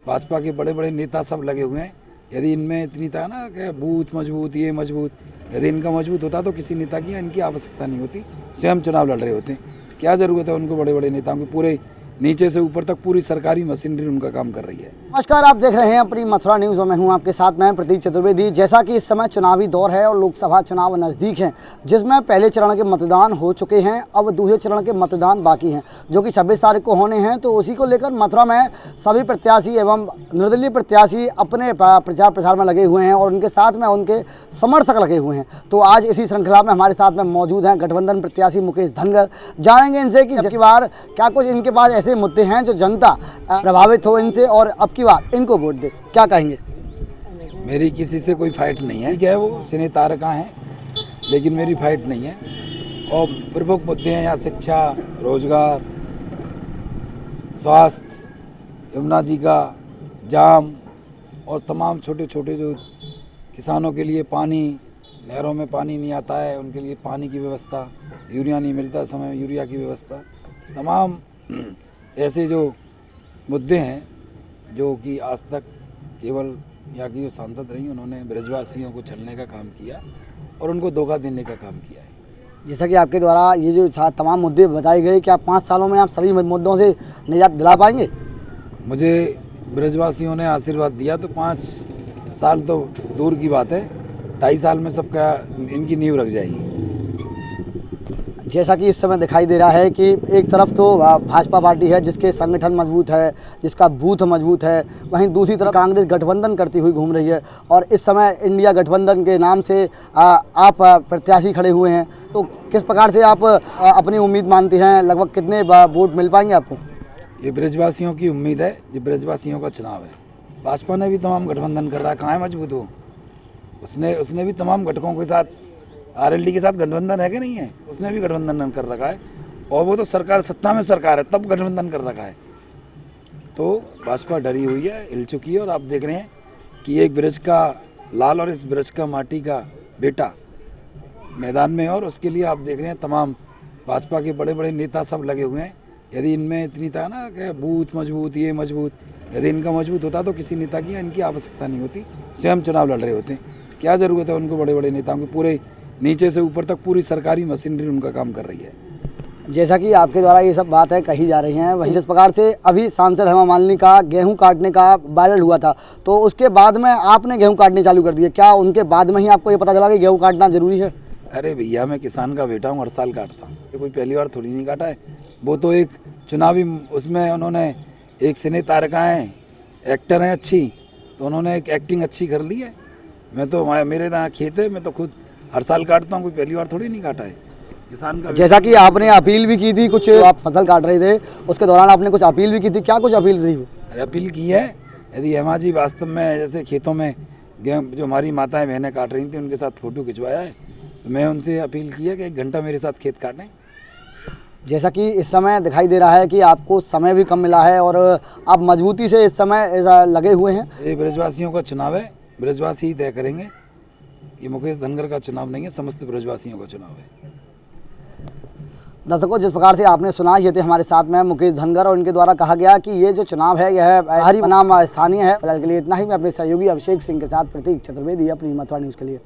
भाजपा के बड़े बड़े नेता सब लगे हुए हैं। यदि इनमें इतनी था ना कि बूथ मजबूत, ये मजबूत, यदि इनका मजबूत होता तो किसी नेता की इनकी आवश्यकता नहीं होती, स्वयं चुनाव लड़ रहे होते। क्या ज़रूरत है उनको बड़े बड़े नेताओं की? पूरे नीचे से ऊपर तक पूरी सरकारी मशीनरी उनका काम कर रही है। नमस्कार, आप देख रहे हैं अपनी मथुरा न्यूज़ और मैं हूं आपके साथ में प्रतीक चतुर्वेदी। जैसा कि इस समय चुनावी दौर है और लोकसभा चुनाव नज़दीक हैं, जिसमें पहले चरण के मतदान हो चुके हैं, अब दूसरे चरण के मतदान बाकी हैं, जो कि 26 तारीख को होने हैं। तो उसी को लेकर मथुरा में सभी प्रत्याशी एवं निर्दलीय प्रत्याशी अपने प्रचार प्रसार में लगे हुए हैं और उनके साथ में उनके समर्थक लगे हुए हैं। तो आज इसी श्रृंखला में हमारे साथ में मौजूद हैं गठबंधन प्रत्याशी मुकेश धनगर। जानेंगे इनसे कि जबकि बार क्या कुछ इनके पास ऐसे मुद्दे हैं जो जनता प्रभावित हो इनसे और अब की बार इनको वोट दे। क्या कहेंगे? मेरी किसी से कोई फाइट नहीं है, क्या है वो सिने तारका हैं, लेकिन मेरी फाइट नहीं है। और प्रमुख मुद्दे हैं यहाँ शिक्षा, रोजगार, स्वास्थ्य, यमुना जी का जाम और तमाम छोटे छोटे जो किसानों के लिए पानी, नहरों में पानी नहीं आता है उनके लिए पानी की व्यवस्था, यूरिया नहीं मिलता समय में यूरिया की व्यवस्था, तमाम ऐसे जो मुद्दे हैं जो कि आज तक केवल यहाँ की जो सांसद रही उन्होंने ब्रजवासियों को छलने का काम किया और उनको धोखा देने का काम किया है। जैसा कि आपके द्वारा ये जो तमाम मुद्दे बताए गए, क्या 5 सालों में आप सभी मुद्दों से निजात दिला पाएंगे? मुझे ब्रजवासियों ने आशीर्वाद दिया तो 5 साल तो दूर की बात है, 2.5 साल में सबका इनकी नींव रख जाएगी। जैसा कि इस समय दिखाई दे रहा है कि एक तरफ तो भाजपा पार्टी है जिसके संगठन मजबूत है, जिसका बूथ मजबूत है, वहीं दूसरी तरफ कांग्रेस गठबंधन करती हुई घूम रही है और इस समय इंडिया गठबंधन के नाम से आप प्रत्याशी खड़े हुए हैं। तो किस प्रकार से आप अपनी उम्मीद मानते हैं, लगभग कितने वोट मिल पाएंगे आपको? ये ब्रजवासियों की उम्मीद है, ये ब्रजवासियों का चुनाव है। भाजपा ने भी तमाम गठबंधन कर रहा है, कहाँ है मजबूत हो? उसने भी तमाम घटकों के साथ, आरएलडी के साथ गठबंधन है कि नहीं है? उसने भी गठबंधन कर रखा है और वो तो सरकार सत्ता में सरकार है तब गठबंधन कर रखा है। तो भाजपा डरी हुई है, हिल चुकी है और आप देख रहे हैं कि एक ब्रज का लाल और इस ब्रज का माटी का बेटा मैदान में, और उसके लिए आप देख रहे हैं तमाम भाजपा के बड़े बड़े नेता सब लगे हुए हैं। यदि इनमें इतनी था ना कि बूथ मजबूत, ये मजबूत, यदि इनका मजबूत होता तो किसी नेता की इनकी आवश्यकता नहीं होती, स्वयं चुनाव लड़ रहे होते। क्या ज़रूरत है उनको बड़े बड़े नेताओं की? पूरे नीचे से ऊपर तक पूरी सरकारी मशीनरी उनका काम कर रही है। जैसा कि आपके द्वारा ये सब बातें कही जा रही हैं, वहीं जिस प्रकार से अभी सांसद हेमा मालिनी का गेहूं काटने का वायरल हुआ था, तो उसके बाद में आपने गेहूं काटने चालू कर दिए। क्या उनके बाद में ही आपको ये पता चला कि गेहूं काटना जरूरी है? अरे भैया, मैं किसान का बेटा हूँ, हर साल काटता हूँ, कोई पहली बार थोड़ी नहीं काटा है। वो तो एक चुनावी उसमें उन्होंने एक सिने तारका हैं, एक्टर हैं अच्छी, तो उन्होंने एक एक्टिंग अच्छी कर ली है। मैं तो मेरे यहाँ खेत है, मैं तो खुद हर साल काटता हूँ, कोई पहली बार थोड़ी नहीं काटा है किसान का। जैसा कि आपने अपील भी की थी, कुछ आप फसल काट रहे थे उसके दौरान आपने कुछ अपील भी की थी, क्या कुछ अपील थी? अरे अपील की है, यदि हेमा जी वास्तव में जैसे खेतों में गेहूँ जो हमारी माताएं बहनें काट रही थी उनके साथ फ़ोटो खिंचवाया है, तो मैं उनसे अपील की है कि 1 घंटा मेरे साथ खेत काटें। जैसा कि इस समय दिखाई दे रहा है कि आपको समय भी कम मिला है और आप मजबूती से इस समय लगे हुए हैं। ये ब्रजवासियों का चुनाव है, ब्रजवासी ही तय करेंगे। ये मुकेश धनगर का चुनाव नहीं है, समस्त ब्रजवासियों का चुनाव है। दर्शकों, जिस प्रकार से आपने सुना, ये थे हमारे साथ में मुकेश धनगर और इनके द्वारा कहा गया कि ये जो चुनाव है यह हरी बनाम स्थानीय है। फिलहाल के लिए इतना ही। मैं अपने सहयोगी अभिषेक सिंह के साथ प्रतीक चतुर्वेदी, अपनी मथुरा न्यूज़ के लिए।